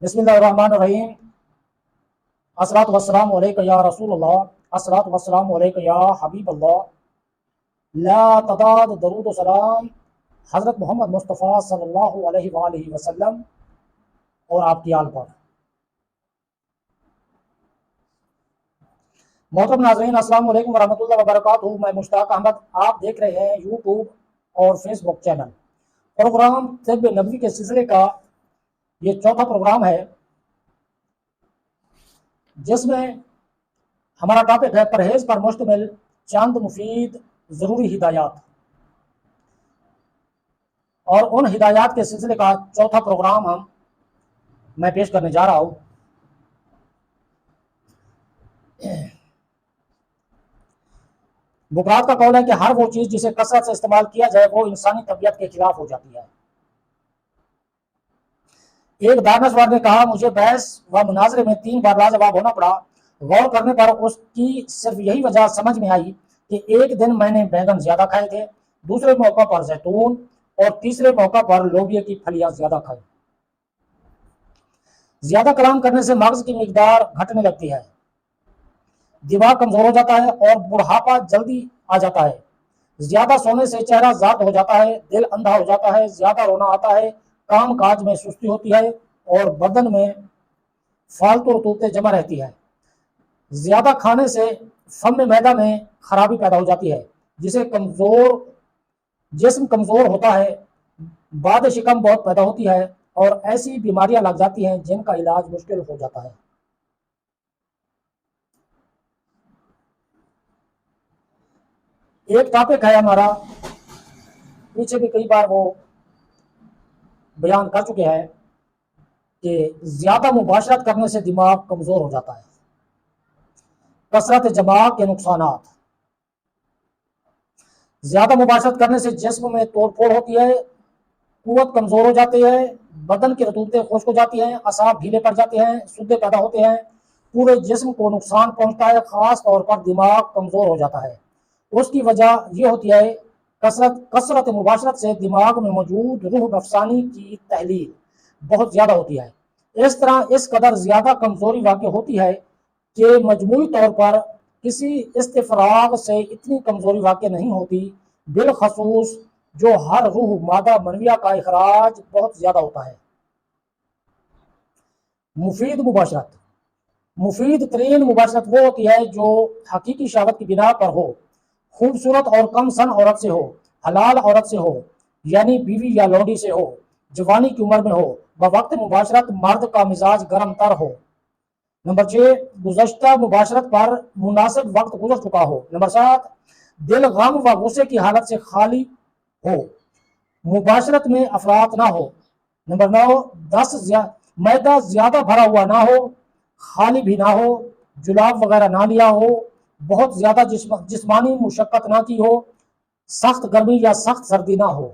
بسم اللہ الرحمن الرحیم۔ الصلاۃ والسلام علیک یا رسول اللہ، الصلاۃ والسلام علیک یا حبیب اللہ، لا تعداد درود و سلام حضرت محمد مصطفیٰ صلی اللہ علیہ وآلہ وسلم اور آپ کی آل پر۔ محترم ناظرین، السلام علیکم ورحمۃ اللہ وبرکاتہ۔ میں مشتاق احمد، آپ دیکھ رہے ہیں یوٹیوب اور فیس بک چینل۔ پروگرام طب نبوی کے سلسلے کا یہ چوتھا پروگرام ہے، جس میں ہمارا ٹاپک ہے پرہیز پر مشتمل چند مفید ضروری ہدایات، اور ان ہدایات کے سلسلے کا چوتھا پروگرام میں پیش کرنے جا رہا ہوں۔ بکرات کا قول ہے کہ ہر وہ چیز جسے کثرت سے استعمال کیا جائے وہ انسانی طبیعت کے خلاف ہو جاتی ہے۔ ایک دانشور نے کہا، مجھے بحث و مناظرے میں 3 بار لاجواب ہونا پڑا۔ غور کرنے پر اس کی صرف یہی وجہ سمجھ میں آئی کہ ایک دن میں نے بیگن زیادہ کھائے تھے، دوسرے موقع پر زیتون، اور تیسرے موقع پر لوبیا کی پھلیاں زیادہ کھائی۔ زیادہ کلام کرنے سے مغز کی مقدار گھٹنے لگتی ہے، دماغ کمزور ہو جاتا ہے اور بڑھاپا جلدی آ جاتا ہے۔ زیادہ سونے سے چہرہ زرد ہو جاتا ہے، دل اندھا ہو جاتا ہے، زیادہ رونا آتا ہے، کام کاج میں سستی ہوتی ہے اور بدن میں فالتو رطوبتیں جمع رہتی ہے۔ زیادہ کھانے سے فم میں معدہ میں خرابی پیدا ہو جاتی ہے، جسم کمزور ہوتا ہے، باد شکم بہت پیدا ہوتی ہے اور ایسی بیماریاں لگ جاتی ہیں جن کا علاج مشکل ہو جاتا ہے۔ ایک ٹاپک ہے ہمارا، پیچھے بھی کئی بار وہ بیان کر چکے ہیں کہ زیادہ مباشرت کرنے سے دماغ کمزور ہو جاتا ہے۔ کثرت جماع کے نقصانات: زیادہ مباشرت کرنے سے جسم میں توڑ پھوڑ ہوتی ہے، قوت کمزور ہو جاتی ہے، بدن کی رطوبتیں خشک ہو جاتی ہیں، اعصاب ڈھیلے پڑ جاتے ہیں، سودے پیدا ہوتے ہیں، پورے جسم کو نقصان پہنچتا ہے، خاص طور پر دماغ کمزور ہو جاتا ہے۔ اس کی وجہ یہ ہوتی ہے کثرت مباشرت سے دماغ میں موجود روح نفسانی کی تحلیل بہت زیادہ ہوتی ہے۔ اس طرح اس قدر زیادہ کمزوری واقع ہوتی ہے کہ مجموعی طور پر کسی استفراغ سے اتنی کمزوری واقع نہیں ہوتی، بالخصوص جو ہر روح مادہ منویہ کا اخراج بہت زیادہ ہوتا ہے۔ مفید مباشرت: مفید ترین مباشرت وہ ہوتی ہے جو حقیقی شہوت کی بنا پر ہو، خوبصورت اور کم سن عورت سے ہو، حلال عورت سے ہو، یعنی بیوی یا لونڈی سے ہو، جوانی کی عمر میں ہو، بوقت مباشرت مرد کا مزاج گرم تر ہو۔ نمبر 6، گزشتہ مباشرت پر مناسب وقت گزر چکا ہو۔ نمبر 7، دل غم و غصے کی حالت سے خالی ہو، مباشرت میں افراط نہ ہو۔ نمبر 9، معدہ زیادہ بھرا ہوا نہ ہو، خالی بھی نہ ہو، جلاب وغیرہ نہ لیا ہو، بہت زیادہ جسمانی مشقت نہ کی ہو، سخت گرمی یا سخت سردی نہ ہو۔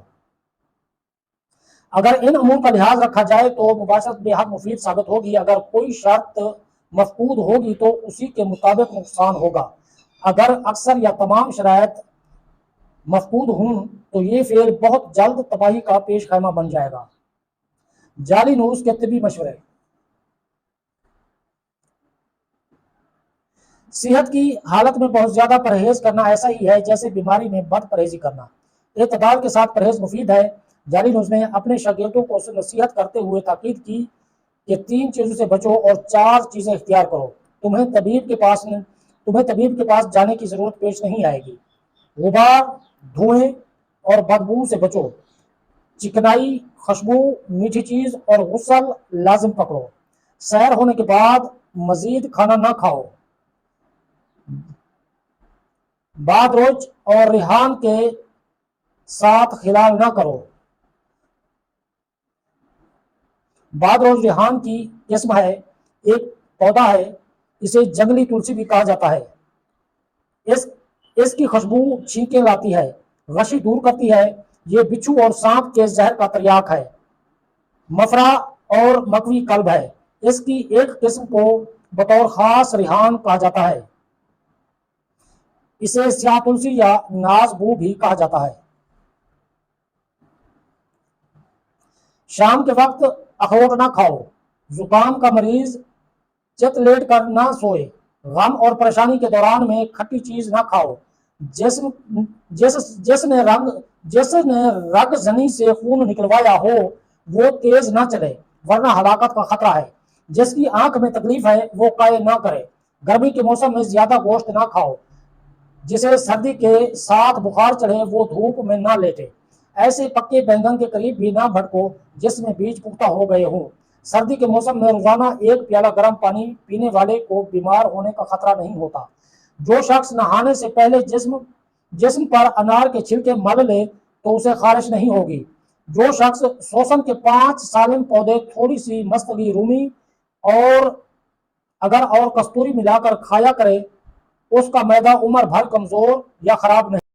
اگر ان امور کا لحاظ رکھا جائے تو مباشرت بے حد مفید ثابت ہوگی۔ اگر کوئی شرط مفقود ہوگی تو اسی کے مطابق نقصان ہوگا۔ اگر اکثر یا تمام شرائط مفقود ہوں تو یہ فعل بہت جلد تباہی کا پیش خیمہ بن جائے گا۔ جعلی نوز کے طبی مشورے: صحت کی حالت میں بہت زیادہ پرہیز کرنا ایسا ہی ہے جیسے بیماری میں بد پرہیزی کرنا۔ اعتدال کے ساتھ پرہیز مفید ہے۔ جعلی نوز نے اپنے شاگردوں کو نصیحت کرتے ہوئے تاکید کی کہ 3 چیزوں سے بچو اور 4 چیزیں اختیار کرو، تمہیں طبیب کے پاس جانے کی ضرورت پیش نہیں آئے گی۔ غبار، دھوئیں اور بدبو سے بچو، چکنائی، خوشبو، میٹھی چیز اور غسل لازم پکڑو۔ سیر ہونے کے بعد مزید کھانا نہ کھاؤ۔ بعد روز اور ریحان کے ساتھ خلال نہ کرو۔ بعد روز ریحان کی قسم ہے، ایک پودا ہے، اسے جنگلی تلسی بھی کہا جاتا ہے۔ اس کی خوشبو چھینکیں لاتی ہے، غشی دور کرتی ہے، یہ بچھو اور سانپ کے زہر کا تریاق ہے۔ مفرا اور مکوی کلب ہے، اس کی ایک قسم کو بطور خاص ریحان کہا جاتا ہے، اسے سیاہ تلسی یا ناز بو بھی کہا جاتا ہے۔ شام کے وقت اخروٹ نہ کھاؤ، زکام کا مریض چت لیٹ کر نہ سوئے، غم اور پریشانی کے دوران میں کھٹی چیز نہ کھاؤ، جس نے رگ زنی سے خون نکلوایا ہو وہ تیز نہ چلے ورنہ ہلاکت کا خطرہ ہے، جس کی آنکھ میں تکلیف ہے وہ قائل نہ کرے، گرمی کے موسم میں زیادہ گوشت نہ کھاؤ، جسے سردی کے ساتھ بخار چڑھے وہ دھوپ میں نہ لیٹے، ایسے پکے بینگن کے قریب بھی نہ بھٹکو جس میں بیج پختہ ہو گئے ہوں، سردی کے موسم میں روزانہ ایک پیالہ گرم پانی پینے والے کو بیمار ہونے کا خطرہ نہیں ہوتا، جو شخص نہانے سے پہلے جسم پر انار کے چھلکے مل لے تو اسے خارش نہیں ہوگی، جو شخص سوسن کے 5 سالن پودے تھوڑی سی مستگی رومی اور کستوری ملا کر کھایا کرے اس کا معدہ عمر بھر کمزور یا خراب نہیں